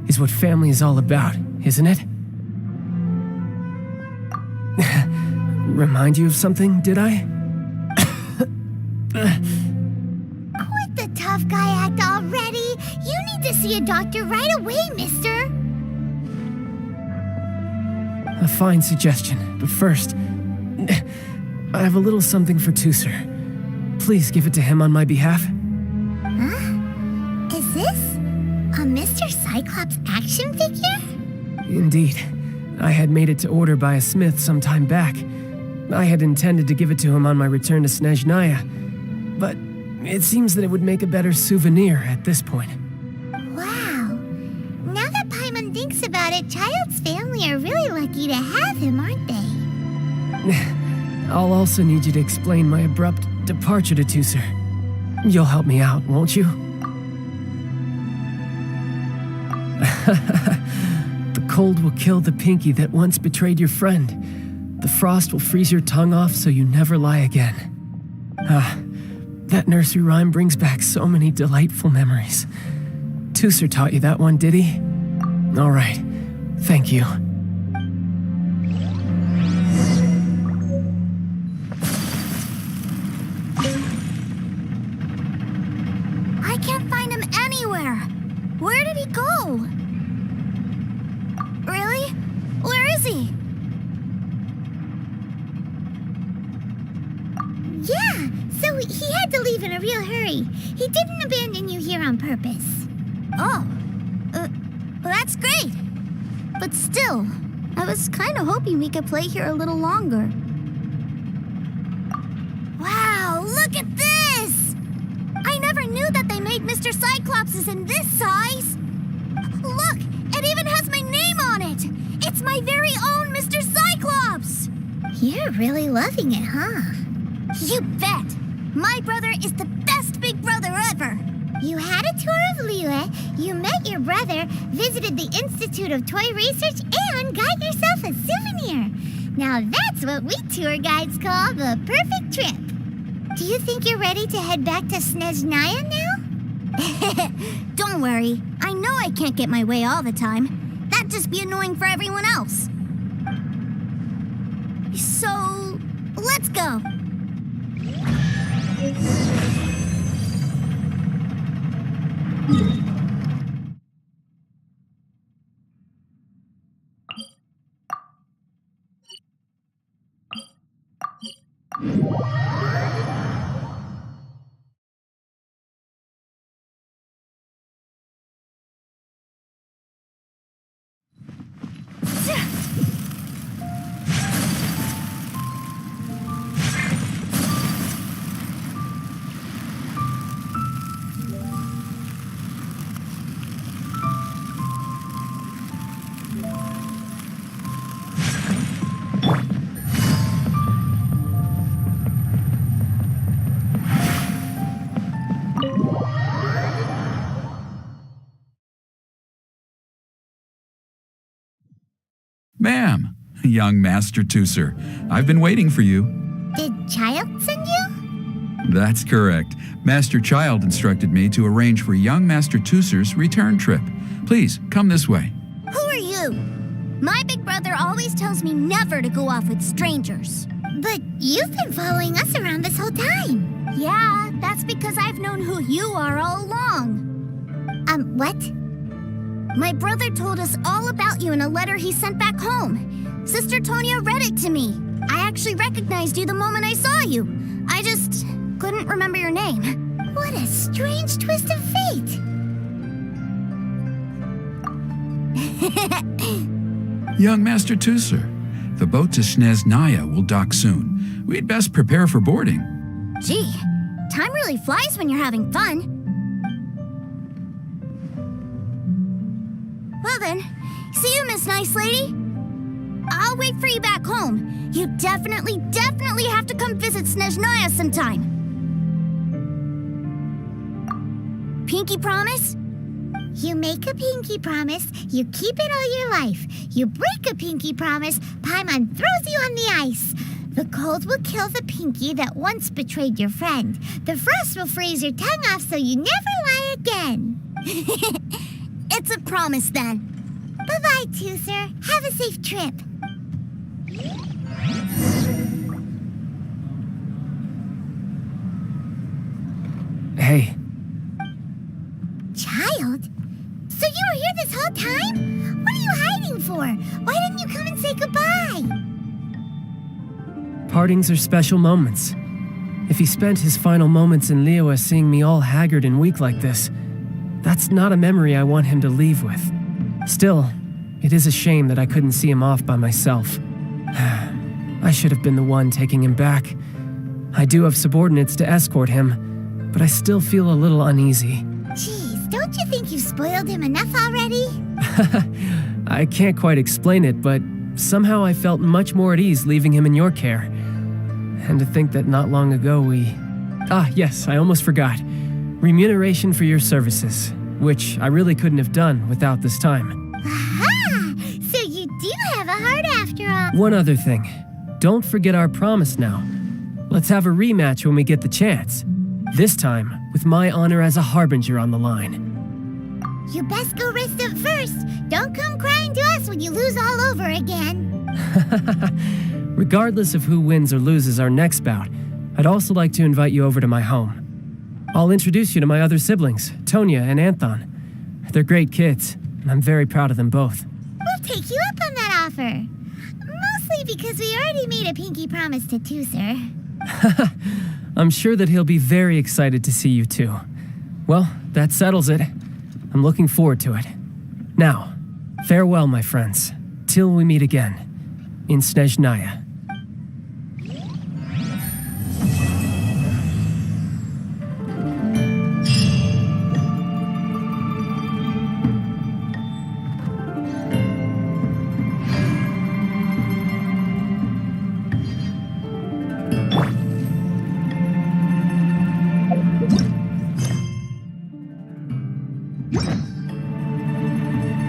is what family is all about, isn't it? Remind you of something, did I? Quit the tough guy act already. You need to see a doctor right away, mister. A fine suggestion, but first, I have a little something for Tooser. Please give it to him on my behalf. Huh? Is this a Mr. Cyclops action figure? Indeed. I had made it to order by a smith some time back. I had intended to give it to him on my return to Snezhnaya, but it seems that it would make a better souvenir at this point. Wow. Now that Paimon thinks about it, Child's family are really lucky to have him, aren't they? I'll also need you to explain my abrupt departure to Tooser. You'll help me out, won't you? The cold will kill the pinky that once betrayed your friend. The frost will freeze your tongue off so you never lie again. That nursery rhyme brings back so many delightful memories. Tooser taught you that one, did he? All right, thank you. I can't find him anywhere. Where did he go? Really? Where he had to leave in a real hurry. He didn't abandon you here on purpose. Oh, well, that's great. But still, I was kind of hoping we could play here a little longer. Wow, look at this! I never knew that they made Mr. Cyclops in this size. Look, it even has my name on it. It's my very own Mr. Cyclops. You're really loving it, huh? You bet. My brother is the best big brother ever. You had a tour of Liyue, you met your brother, visited the Institute of Toy Research, and got yourself a souvenir. Now that's what we tour guides call the perfect trip. Do you think you're ready to head back to Snezhnaya now? Don't worry. I know I can't get my way all the time. That'd just be annoying for everyone else. So, let's go. Ma'am, young Master Tooser, I've been waiting for you. Did Child send you? That's correct. Master Child instructed me to arrange for young Master Tooser's return trip. Please, come this way. Who are you? My big brother always tells me never to go off with strangers. But you've been following us around this whole time. Yeah, that's because I've known who you are all along. What? My brother told us all about you in a letter he sent back home. Sister Tonya read it to me. I actually recognized you the moment I saw you. I just couldn't remember your name. What a strange twist of fate. Young Master Tooser, the boat to Snezhnaya will dock soon. We'd best prepare for boarding. Gee, time really flies when you're having fun. Well then, see you, Miss Nice Lady. I'll wait for you back home. You definitely have to come visit Snezhnaya sometime. Pinky promise? You make a pinky promise, you keep it all your life. You break a pinky promise, Paimon throws you on the ice. The cold will kill the pinky that once betrayed your friend. The frost will freeze your tongue off so you never lie again. It's a promise then. Bye-bye, Tooser. Have a safe trip. Hey. Child? So you were here this whole time? What are you hiding for? Why didn't you come and say goodbye? Partings are special moments. If he spent his final moments in Liyue seeing me all haggard and weak like this, that's not a memory I want him to leave with. Still, it is a shame that I couldn't see him off by myself. I should have been the one taking him back. I do have subordinates to escort him, but I still feel a little uneasy. Jeez, don't you think you've spoiled him enough already? I can't quite explain it, but somehow I felt much more at ease leaving him in your care. And to think that not long ago we... yes, I almost forgot. Remuneration for your services, which I really couldn't have done without this time. Aha! So you do have a heart after all. One other thing. Don't forget our promise now. Let's have a rematch when we get the chance. This time, with my honor as a harbinger on the line. You best go rest up first. Don't come crying to us when you lose all over again. Regardless of who wins or loses our next bout, I'd also like to invite you over to my home. I'll introduce you to my other siblings, Tonya and Anthon. They're great kids, and I'm very proud of them both. We'll take you up on that offer. Mostly because we already made a pinky promise to Tooser. I'm sure that he'll be very excited to see you too. Well, that settles it. I'm looking forward to it. Now, farewell, my friends, till we meet again in Snezhnaya.